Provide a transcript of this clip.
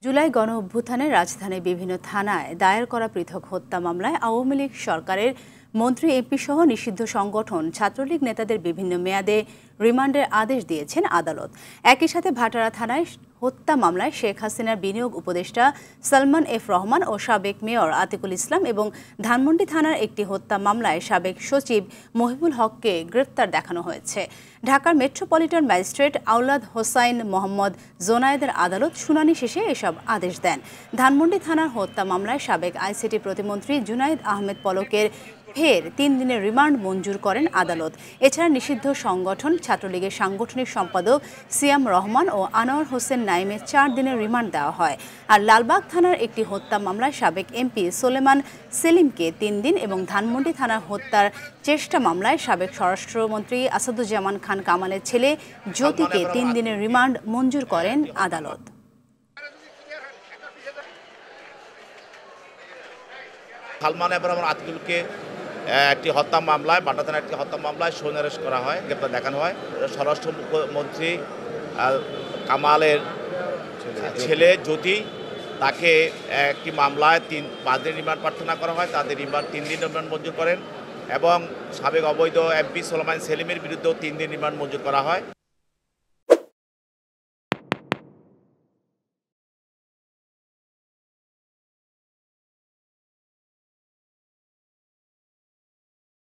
জুলাই গণ অভ্যুত্থানে রাজধানীর বিভিন্ন থানায় দায়ের করা পৃথক হত্যা মামলায় আওয়ামী লীগ সরকারের মন্ত্রী এমপি সহ নিষিদ্ধ সংগঠন ছাত্রলীগ নেতাদের বিভিন্ন মেয়াদে রিমান্ডের আদেশ দিয়েছেন আদালত। একই সাথে ভাটারা থানায় হত্যা মামলায় শেখ হাসিনার বিনিয়োগ উপদেষ্টা সালমান এফ রহমান ও সাবেক মেয়র আতিকুল ইসলাম এবং ধানমন্ডি থানার একটি হত্যা মামলায় সাবেক সচিব মহিবুল হককে গ্রেফতার দেখানো হয়েছে। ঢাকার মেট্রোপলিটন ম্যাজিস্ট্রেট আওলাদ হোসাইন মোহাম্মদ জোনায়েদের আদালত শুনানি শেষে এসব আদেশ দেন। ধানমন্ডি থানার হত্যা মামলায় সাবেক আইসিটি প্রতিমন্ত্রী জুনায়েদ আহমেদ পলকের ফের 3 দিনের রিমান্ড মঞ্জুর করেন আদালত। এছাড়া নিষিদ্ধ সংগঠন ছাত্রলীগের সাংগঠনিক সম্পাদক সিয়াম রহমান ও আনোয়ার হোসেন নাইমের 4 দিনের রিমান্ড দেওয়া হয়। আর লালবাগ থানার একটি হত্যা মামলায় সাবেক এমপি সোলেমান সেলিমকে 3 দিন এবং ধানমন্ডি থানার হত্যার চেষ্টা মামলায় সাবেক স্বরাষ্ট্রমন্ত্রী আসাদুজ্জামান খান কামালের ছেলে জ্যোতিকে 3 দিনের রিমান্ড মঞ্জুর করেন আদালত। সালমান এবার আতিকুলকে একটি হত্যা মামলায় ভাটারা থানার একটি হত্যা মামলায় সৈন্য অ্যারেস্ট করা হয়, গ্রেপ্তার দেখানো হয়। স্বরাষ্ট্রমন্ত্রী কামালের ছেলে জ্যোতি, তাকে একটি মামলায় 5 দিন রিমান্ড প্রার্থনা করা হয়। তাদের রিমান্ড 3 দিন রিমান্ড মঞ্জুর করেন এবং সাবেক অবৈধ এমপি সোলেমান সেলিমের বিরুদ্ধেও 3 দিন রিমান্ড মঞ্জুর করা হয়।